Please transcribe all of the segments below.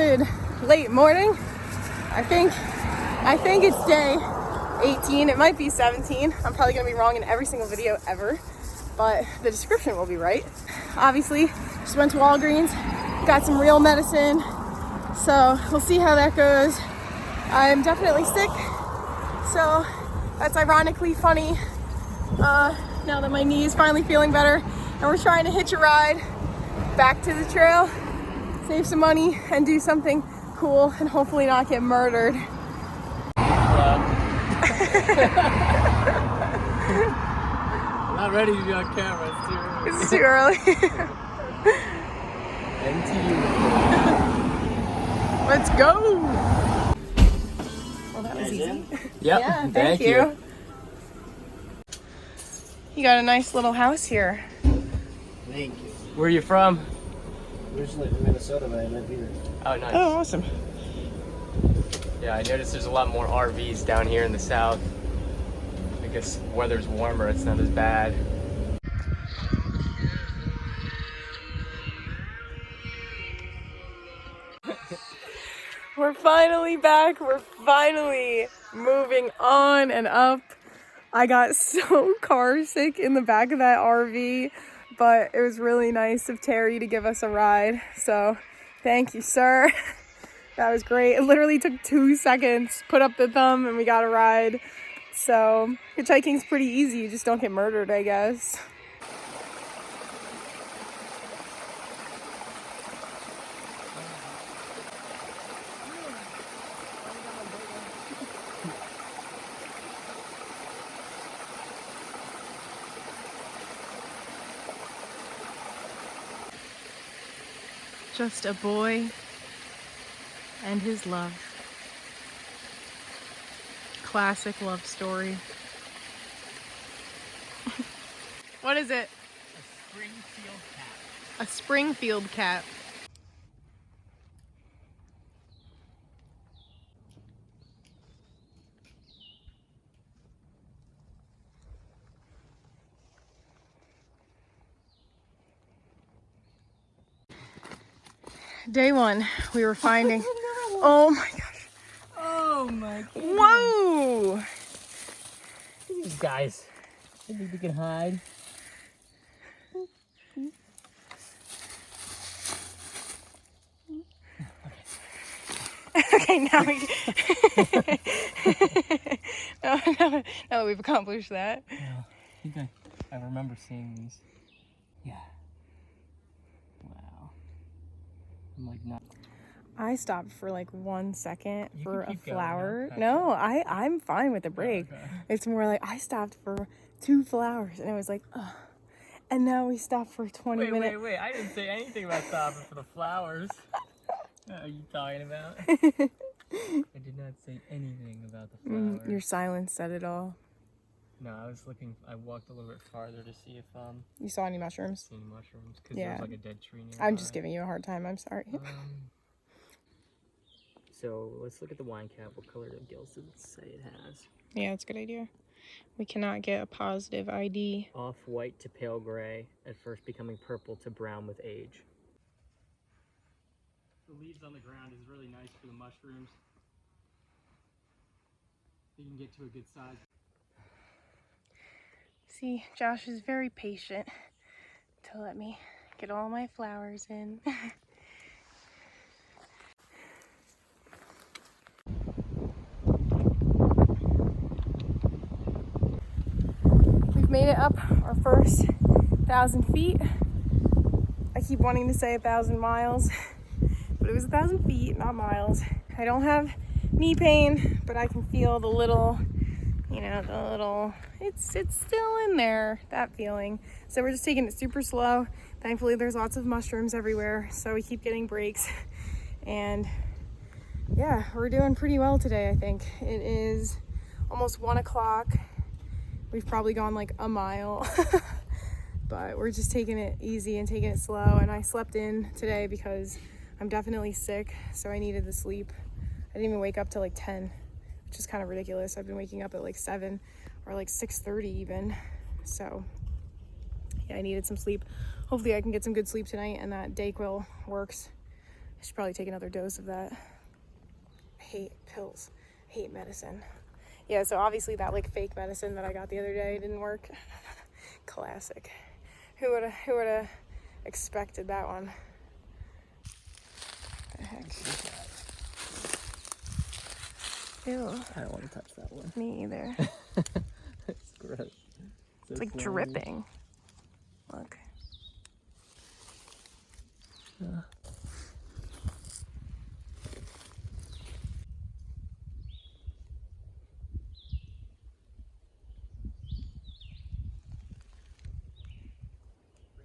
Good late morning. I think it's day 18. It might be 17. I'm probably gonna be wrong in every single video ever, but the description will be right. Obviously, just went to Walgreens, got some real medicine, so we'll see how that goes. I'm definitely sick, so that's ironically funny now that my knee is finally feeling better, and we're trying to hitch a ride back to the trail, save some money, and do something cool, and hopefully not get murdered. I'm not ready to be on camera. It's too early. It's too early. NTU. Let's go. Well, that was easy. Yep. Yeah, thank you. You got a nice little house here. Thank you. Where are you from? Originally from Minnesota, but I live here. Oh, nice. Oh, awesome. Yeah, I noticed there's a lot more RVs down here in the south. I guess weather's warmer, it's not as bad. We're finally back. We're finally moving on and up. I got so car sick in the back of that RV, but it was really nice of Terry to give us a ride. So thank you, sir. That was great. It literally took 2 seconds, put up the thumb, and we got a ride. So hitchhiking's pretty easy. You just don't get murdered, I guess. Just a boy and his love. Classic love story. What is it? A Springfield cat. A Springfield cat. Day one, we were finding. Oh my gosh. Oh my goodness. Whoa! These guys. I think we can hide. Okay, now we. now that we've accomplished that. Yeah, I think I remember seeing these. Yeah. Wow. I'm like not. I stopped for like 1 second You for can a keep going, flower. okay. No, I'm fine with the break. Okay. It's more like I stopped for 2 flowers, and it was like, ugh. And now we stopped for 20 minutes. Wait. I didn't say anything about stopping for the flowers. What are you talking about? I did not say anything about the flowers. Your silence said it all. No, I walked a little bit farther to see if You saw any mushrooms? seen mushrooms, because Yeah. there was like a dead tree nearby. I'm just giving you a hard time. I'm sorry. So let's look at the wine cap. What color of gills does it say it has? Yeah, that's a good idea. We cannot get a positive ID. Off-white to pale gray, at first becoming purple to brown with age. The leaves on the ground is really nice for the mushrooms. You can get to a good size. See, Josh is very patient to let me get all my flowers in. We've made it up our first 1,000 feet. I keep wanting to say 1,000 miles, but it was 1,000 feet, not miles. I don't have knee pain, but I can feel the little, it's still in there, that feeling. So we're just taking it super slow. Thankfully, there's lots of mushrooms everywhere, so we keep getting breaks. And yeah, we're doing pretty well today, I think. It is almost 1 o'clock. We've probably gone like a mile, but we're just taking it easy and taking it slow. And I slept in today because I'm definitely sick, so I needed the sleep. I didn't even wake up till like 10, which is kind of ridiculous. I've been waking up at like 7 or like 6:30 even. So yeah, I needed some sleep. Hopefully I can get some good sleep tonight and that Dayquil works I should probably take another dose of that. I hate pills. I hate medicine. Yeah, so obviously that like fake medicine that I got the other day didn't work. Classic. Who would have expected that one? The heck? Ew. I don't want to touch that one. Me either. It's gross. It's like dripping. Look. Where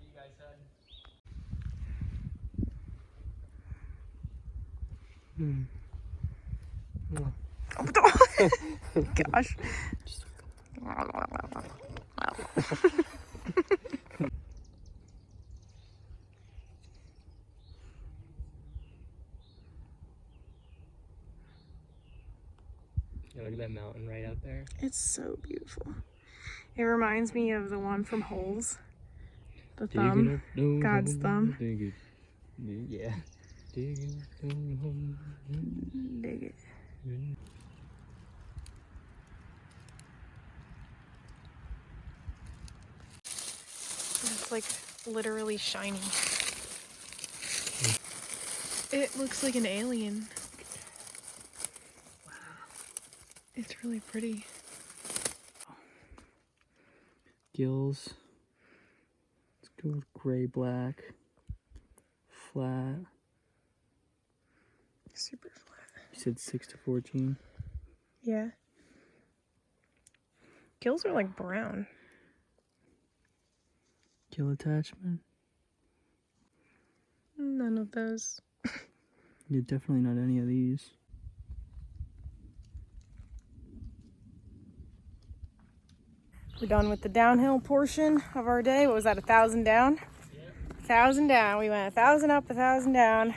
you guys heading? Gosh. Yeah, look at that mountain right out there. It's so beautiful. It reminds me of the one from Holes. The thumb. God's thumb. Yeah. Dig it. It's like literally shiny. It looks like an alien. Wow. It's really pretty. Gills. Let's go with gray, black, flat. Super flat. You said 6 to 14. Yeah. Gills are like brown. Gill attachment. None of those. Yeah, definitely not any of these. We're done with the downhill portion of our day. What was that, 1,000 down? Yeah. 1,000 down. We went 1,000 up, 1,000 down.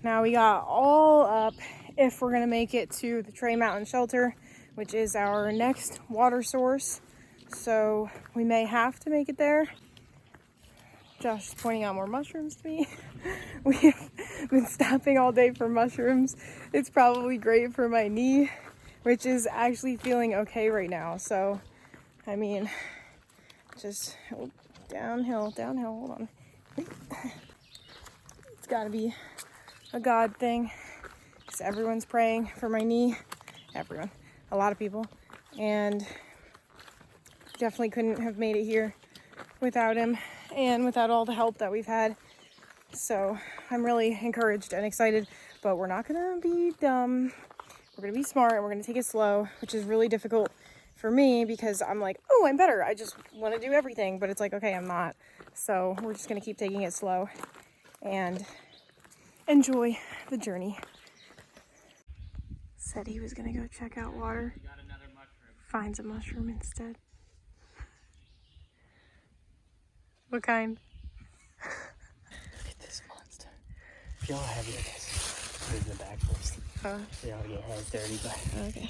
Now we got all up if we're gonna make it to the Tray Mountain Shelter, which is our next water source. So we may have to make it there. Josh is pointing out more mushrooms to me. We have been stopping all day for mushrooms. It's probably great for my knee, which is actually feeling okay right now. So, I mean, just downhill, hold on. It's gotta be a God thing, because everyone's praying for my knee. Everyone, a lot of people, and definitely couldn't have made it here without him and without all the help that we've had. So I'm really encouraged and excited, but we're not gonna be dumb. We're gonna be smart and we're gonna take it slow, which is really difficult for me because I'm like, oh, I'm better. I just want to do everything, but it's like, okay, I'm not. So we're just gonna keep taking it slow and enjoy the journey. Said he was gonna go check out water. You got another mushroom. Finds a mushroom instead. What kind? Look at this monster. Feel how heavy it is. Put it in the back first. We don't want to get hands dirty, but... Okay.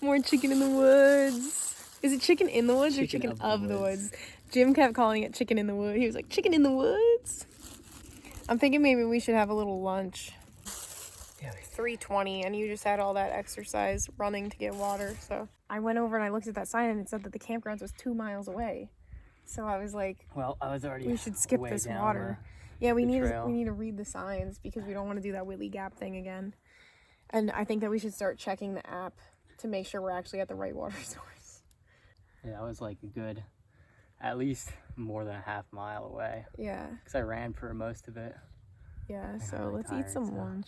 More chicken in the woods. Is it chicken in the woods or chicken of the woods? Jim kept calling it chicken in the woods. He was like, chicken in the woods? I'm thinking maybe we should have a little lunch. Yeah, 3:20 and you just had all that exercise running to get water. So I went over and I looked at that sign and it said that the campgrounds was 2 miles away. So I was like, well, I was already we should skip way this down water. Yeah, we need trail. to read the signs because we don't want to do that Whitley Gap thing again. And I think that we should start checking the app to make sure we're actually at the right water source. Yeah, I was like a good, at least more than a half mile away. Yeah. Because I ran for most of it. Yeah, I'm so really let's tired, eat some so- lunch.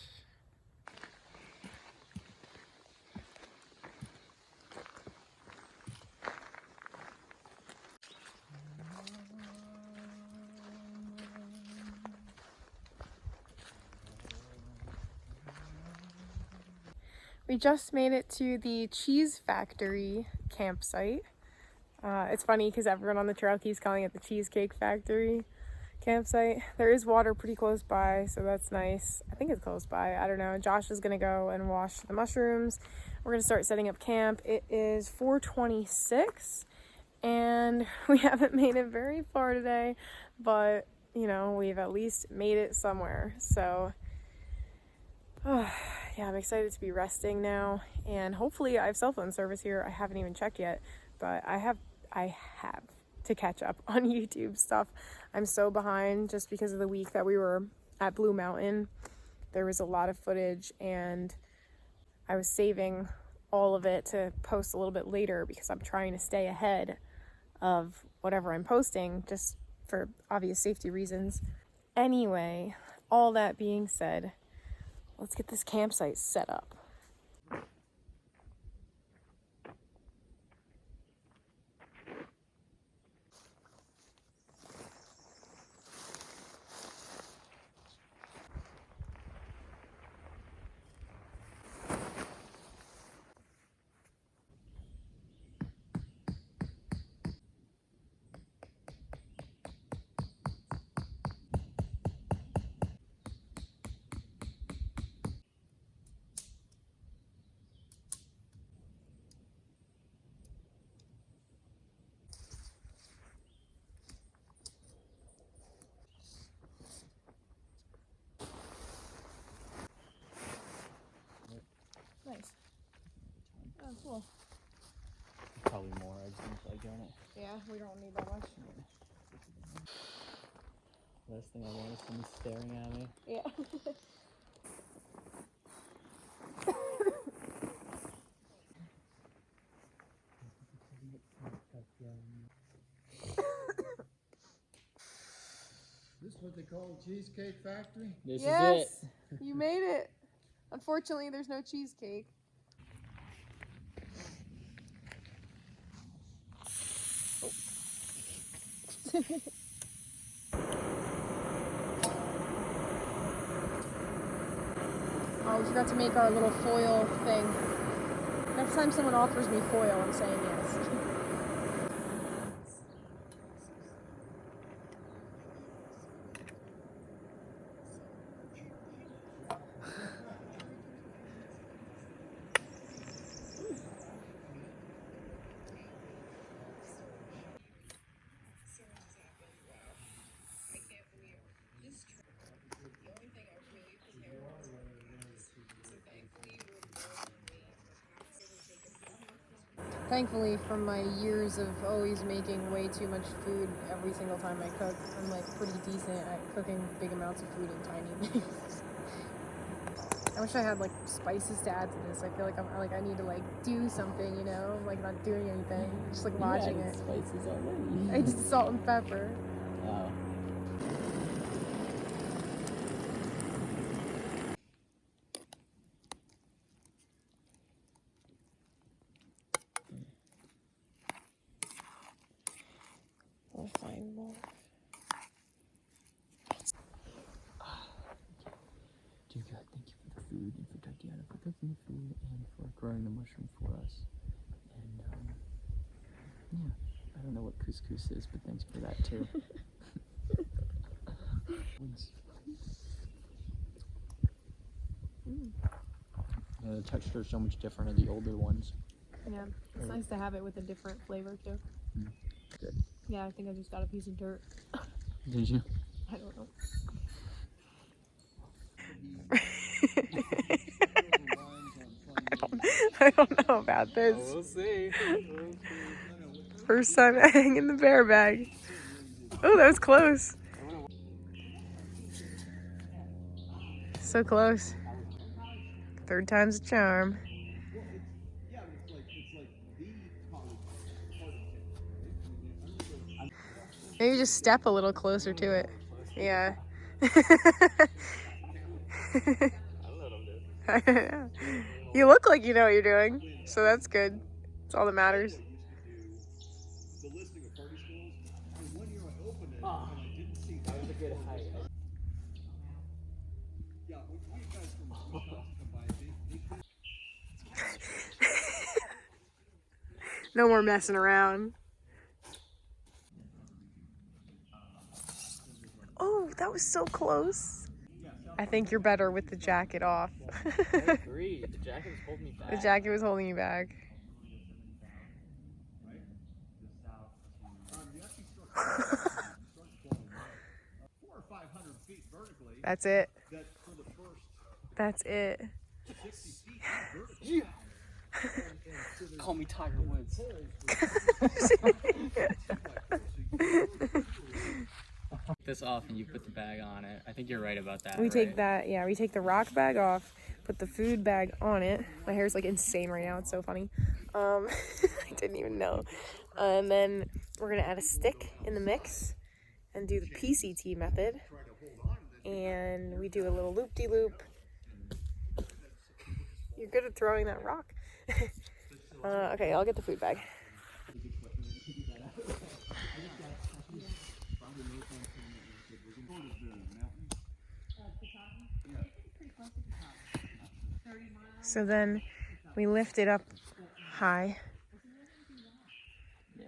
We just made it to the Cheese Factory campsite. It's funny because everyone on the trail keeps calling it the Cheesecake Factory campsite. There is water pretty close by, so that's nice. I think it's close by. I don't know. Josh is going to go and wash the mushrooms. We're going to start setting up camp. It is 4:26 and we haven't made it very far today, but you know, we've at least made it somewhere. So Yeah, I'm excited to be resting now, and hopefully I have cell phone service here. I haven't even checked yet, but I have to catch up on YouTube stuff. I'm so behind just because of the week that we were at Blue Mountain. There was a lot of footage, and I was saving all of it to post a little bit later because I'm trying to stay ahead of whatever I'm posting, just for obvious safety reasons. Anyway, all that being said, let's get this campsite set up. Nice. Oh, cool. Probably more. I just didn't feel like doing it. Yeah, we don't need that much. Last thing I want is someone staring at me. Yeah. This is what they call a cheesecake factory? This Yes, is it. you made it. Unfortunately, there's no cheesecake. Oh, we forgot to make our little foil thing. Next time someone offers me foil, I'm saying yes. Thankfully, from my years of always making way too much food every single time I cook, I'm like pretty decent at cooking big amounts of food in tiny things. I wish I had like spices to add to this. I feel like I need to like do something, you know, like not doing anything, just like watching it. Spices already. I just salt and pepper. Oh. We'll find more. Dear God, thank you for the food and for Tatiana for cooking the food and for growing the mushroom for us. And yeah, I don't know what couscous is, but thanks for that too. Yeah, the texture is so much different of the older ones. Yeah, it's nice to have it with a different flavor too. Good. Yeah, I think I just got a piece of dirt. Did you? I don't know. I don't know about this. We'll see. First time hanging the bear bag. Oh, that was close. So close. Third time's a charm. Maybe just step a little closer to it. Yeah. You look like you know what you're doing, so that's good. That's all that matters. Oh, that was a good height. No more messing around. Oh, that was so close. I think you're better with the jacket off. I agree. The jacket was holding me back. The jacket was holding you back. That's it. That's it. Yeah. Call me Tiger Woods. This off and you put the bag on it. I think you're right about that. We take right? that, yeah, we take the rock bag off, put the food bag on it. My hair's like insane right now, it's so funny. I didn't even know. And then we're gonna add a stick in the mix and do the PCT method. And we do a little loop-de-loop. You're good at throwing that rock. Okay, I'll get the food bag. So then we lift it up high. Yeah.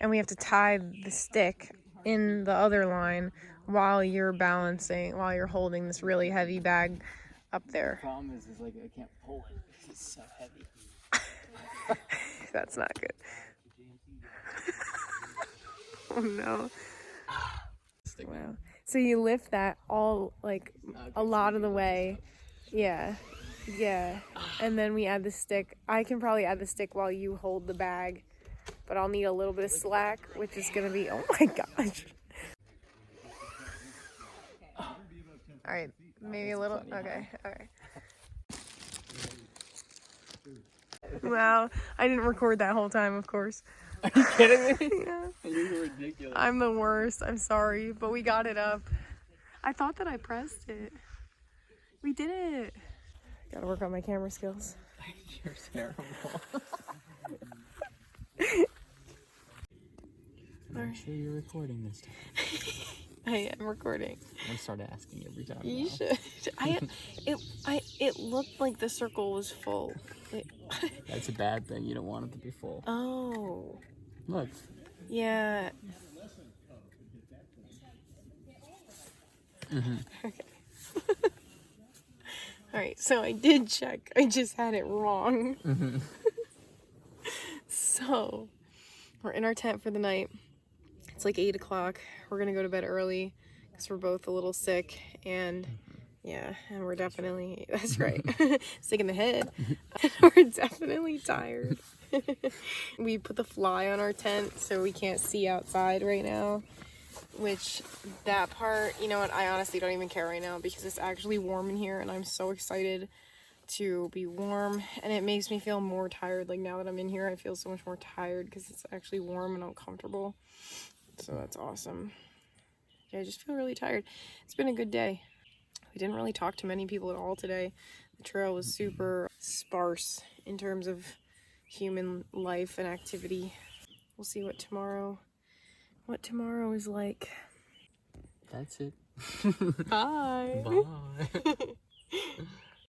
And we have to tie the stick in the other line while you're balancing, while you're holding this really heavy bag up there. The problem is like I can't pull it because it's so heavy. That's not good. Oh no. Wow. So you lift that all, like, a lot of the way. Yeah. Yeah. And then we add the stick. I can probably add the stick while you hold the bag, but I'll need a little bit of slack, which is going to be, oh my gosh. All right. Maybe a little. Okay. Okay. Wow. I didn't record that whole time, of course. Are you kidding me? Yeah. You're ridiculous. I'm the worst. I'm sorry, but we got it up. I thought that I pressed it. We did it. Gotta work on my camera skills. You're terrible. I'm sure you're recording this time. I am recording. I'm gonna start asking every time. You now. should. It looked like the circle was full. That's a bad thing. You don't want it to be full. Oh. Look. Yeah. Okay. All right. So I did check. I just had it wrong. So we're in our tent for the night. It's like 8 o'clock. We're gonna go to bed early because we're both a little sick, and yeah, and we're definitely, that's right, sick in the head. We're definitely tired. We put the fly on our tent so we can't see outside right now, which that part, you know what, I honestly don't even care right now because it's actually warm in here and I'm so excited to be warm, and it makes me feel more tired. Like now that I'm in here, I feel so much more tired because it's actually warm and uncomfortable. So that's awesome. Yeah, I just feel really tired. It's been a good day. We didn't really talk to many people at all today. The trail was super sparse in terms of human life and activity. We'll see what tomorrow is like. That's it. Bye. Bye.